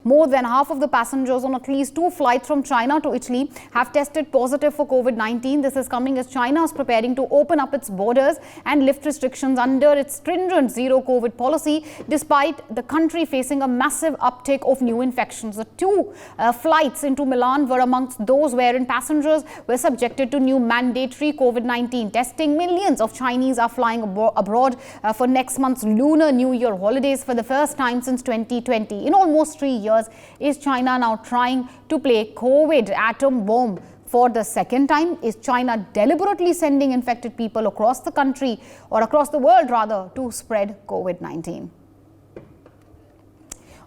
More than half of the passengers on at least 2 flights from China to Italy have tested positive for COVID-19. This is coming as China is preparing to open up its borders and lift restrictions under its stringent zero COVID policy, despite the country facing a massive uptick of new infections. The 2 flights into Milan were amongst those wherein passengers were subjected to new mandatory COVID-19 testing. Millions of Chinese are flying abroad for next month's Lunar New Year holidays for the first time since 2020. In almost 3 years, is China now trying to play COVID atom bomb for the second time? Is China deliberately sending infected people across the country, or across the world rather, to spread COVID-19?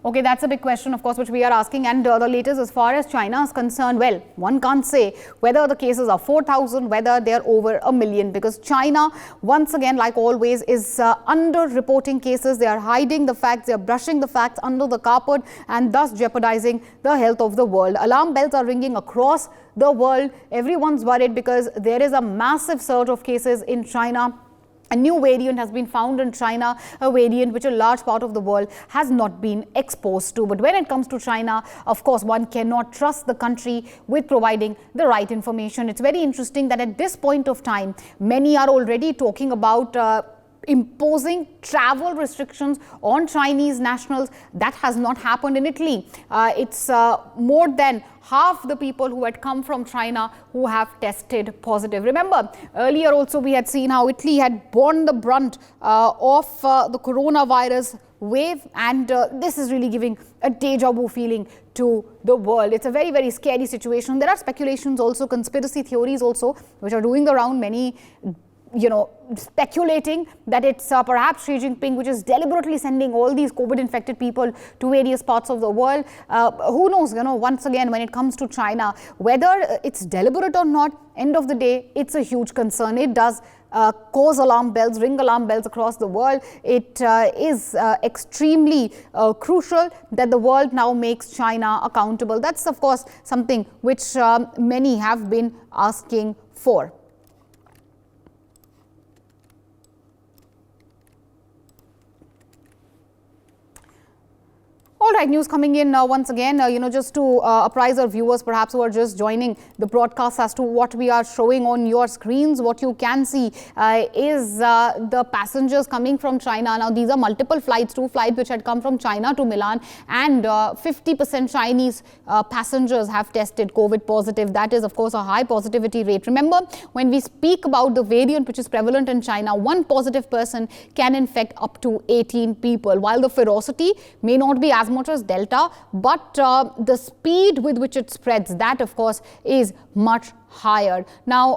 Okay, that's a big question, of course, which we are asking. And the latest as far as China is concerned, well, one can't say whether the cases are 4,000, whether they're over 1 million, because China, once again, like always, is under-reporting cases. They are hiding the facts, they are brushing the facts under the carpet, and thus jeopardizing the health of the world. Alarm bells are ringing across the world. Everyone's worried because there is a massive surge of cases in China. A new variant has been found in China, a variant which a large part of the world has not been exposed to. But when it comes to China, of course, one cannot trust the country with providing the right information. It's very interesting that at this point of time, many are already talking about imposing travel restrictions on Chinese nationals. That has not happened in Italy. It's more than half the people who had come from China who have tested positive. Remember, earlier also we had seen how Italy had borne the brunt of the coronavirus wave, and this is really giving a deja vu feeling to the world. It's a very, very scary situation. There are speculations also, conspiracy theories also, which are doing the round. Many speculating that it's perhaps Xi Jinping which is deliberately sending all these COVID-infected people to various parts of the world. Who knows, once again, when it comes to China, whether it's deliberate or not, end of the day, it's a huge concern. It does cause alarm bells, ring alarm bells across the world. It is extremely crucial that the world now makes China accountable. That's, of course, something which many have been asking for. All right, news coming in once again, just to apprise our viewers perhaps who are just joining the broadcast as to what we are showing on your screens. What you can see is the passengers coming from China. Now, these are multiple flights, 2 flights which had come from China to Milan, and 50% Chinese passengers have tested COVID positive. That is, of course, a high positivity rate. Remember, when we speak about the variant which is prevalent in China, one positive person can infect up to 18 people. While the ferocity may not be as much as Delta, but the speed with which it spreads, that of course is much higher. Now,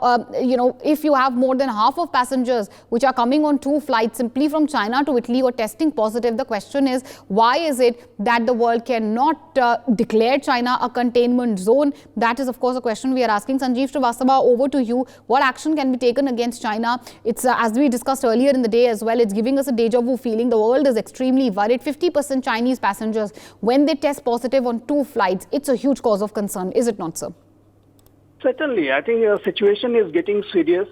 if you have more than half of passengers which are coming on 2 flights simply from China to Italy or testing positive, the question is, why is it that the world cannot declare China a containment zone? That is, of course, a question we are asking. Sanjeev Srivastava, over to you. What action can be taken against China? It's, as we discussed earlier in the day as well, it's giving us a deja vu feeling. The world is extremely worried. 50% Chinese passengers, when they test positive on 2 flights, it's a huge cause of concern, is it not, sir? Certainly. I think the situation is getting serious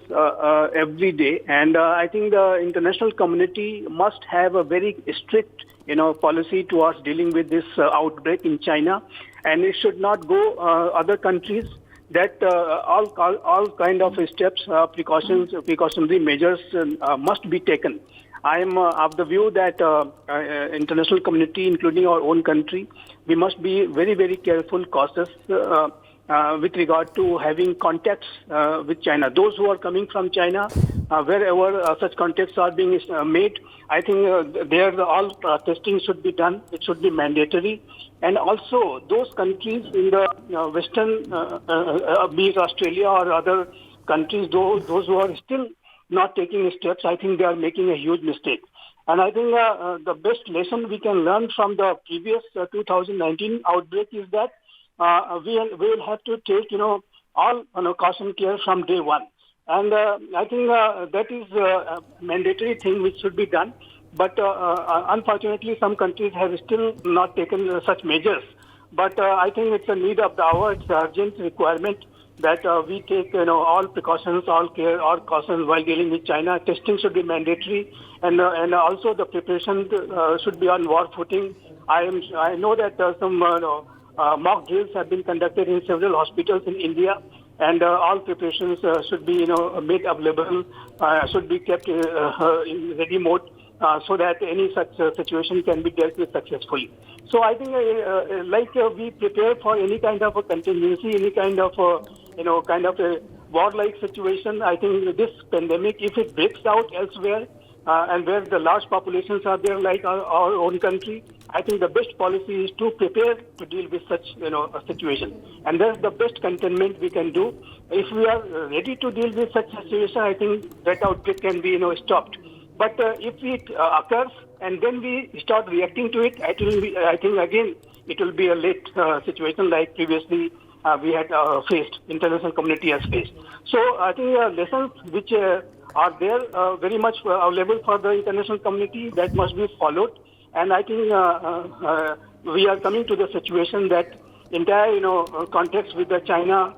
every day, and I think the international community must have a very strict, policy towards dealing with this outbreak in China, and it should not go other countries. That all kind of steps, precautionary measures must be taken. I am of the view that international community, including our own country, we must be very, very careful, cautious with regard to having contacts with China. Those who are coming from China, wherever such contacts are being made, I think there all testing should be done. It should be mandatory. And also those countries in the Western, be it Australia or other countries, those who are still not taking steps, I think they are making a huge mistake. And I think the best lesson we can learn from the previous 2019 outbreak is that we will have to take, all caution care from day one. And I think that is a mandatory thing which should be done. But unfortunately, some countries have still not taken such measures. But I think it's a need of the hour, it's an urgent requirement that we take all precautions, all care, all cautions while dealing with China. Testing should be mandatory, and also the preparation should be on war footing. I know that some mock drills have been conducted in several hospitals in India, and all preparations should be made available, should be kept in ready mode. So that any such situation can be dealt with successfully. So I think, we prepare for any kind of a contingency, any kind of a war-like situation. I think this pandemic, if it breaks out elsewhere, and where the large populations are there, like our own country, I think the best policy is to prepare to deal with such a situation, and that's the best containment we can do. If we are ready to deal with such situation, I think that outbreak can be stopped. But if it occurs and then we start reacting to it, I think again it will be a late situation like previously we had faced, international community has faced. So I think lessons which are there very much available for the international community that must be followed. And I think we are coming to the situation that entire contacts with the China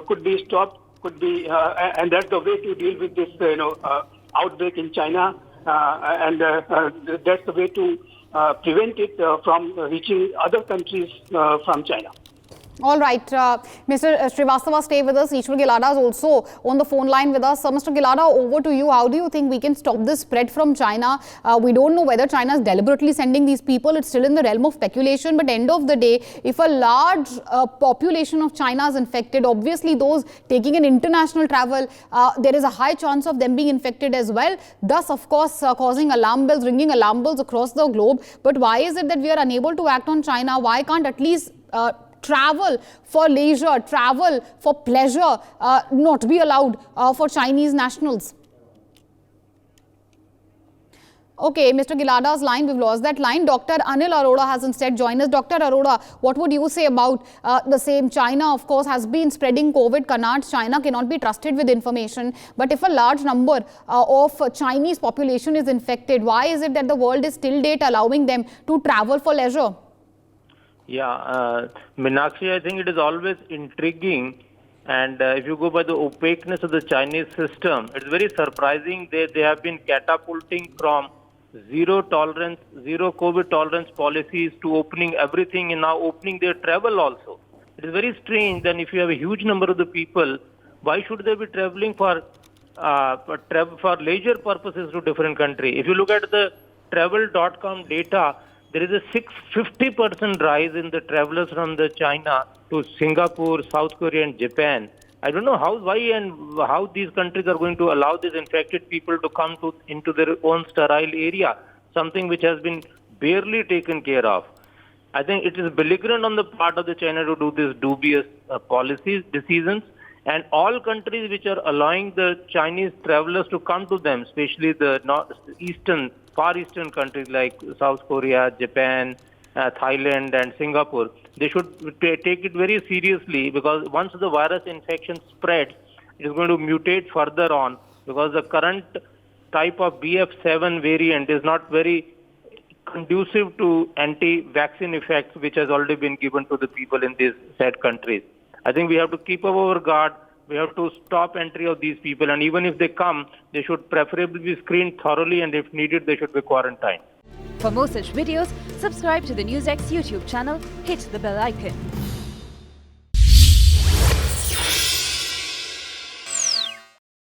could be stopped, and that's the way to deal with this outbreak in China, and that's the way to prevent it from reaching other countries from China. All right, Mr. Srivastava, stay with us. Ishwar Gilada is also on the phone line with us. Mr. Gilada, over to you. How do you think we can stop this spread from China? We don't know whether China is deliberately sending these people. It's still in the realm of speculation. But end of the day, if a large population of China is infected, obviously those taking an international travel, there is a high chance of them being infected as well. Thus, of course, causing alarm bells, ringing alarm bells across the globe. But why is it that we are unable to act on China? Why can't at least travel for leisure, travel for pleasure not be allowed for Chinese nationals? Okay, Mr. Gilada's line, we've lost that line. Dr. Anil Arora has instead joined us. Dr. Arora, what would you say about the same? China, of course, has been spreading COVID canards. China cannot be trusted with information. But if a large number of Chinese population is infected, why is it that the world is till date allowing them to travel for leisure? Yeah, Meenakshi, I think it is always intriguing, and if you go by the opaqueness of the Chinese system, it's very surprising that they have been catapulting from zero tolerance, zero COVID tolerance policies to opening everything and now opening their travel also. It is very strange that if you have a huge number of the people, why should they be traveling for leisure purposes to different countries? If you look at the travel.com data, there is a 650% rise in the travelers from the China to Singapore, South Korea, and Japan. I don't know how these countries are going to allow these infected people to come into their own sterile area, something which has been barely taken care of. I think it is belligerent on the part of the China to do these dubious decisions, and all countries which are allowing the Chinese travelers to come to them, especially the Far Eastern countries like South Korea, Japan, Thailand, and Singapore, they should take it very seriously, because once the virus infection spreads, it is going to mutate further on, because the current type of BF7 variant is not very conducive to anti-vaccine effects, which has already been given to the people in these said countries. I think we have to keep up our guard. We have to stop entry of these people, and even if they come, they should preferably be screened thoroughly, and if needed, they should be quarantined. For more such videos, subscribe to the NewsX YouTube channel, hit the bell icon.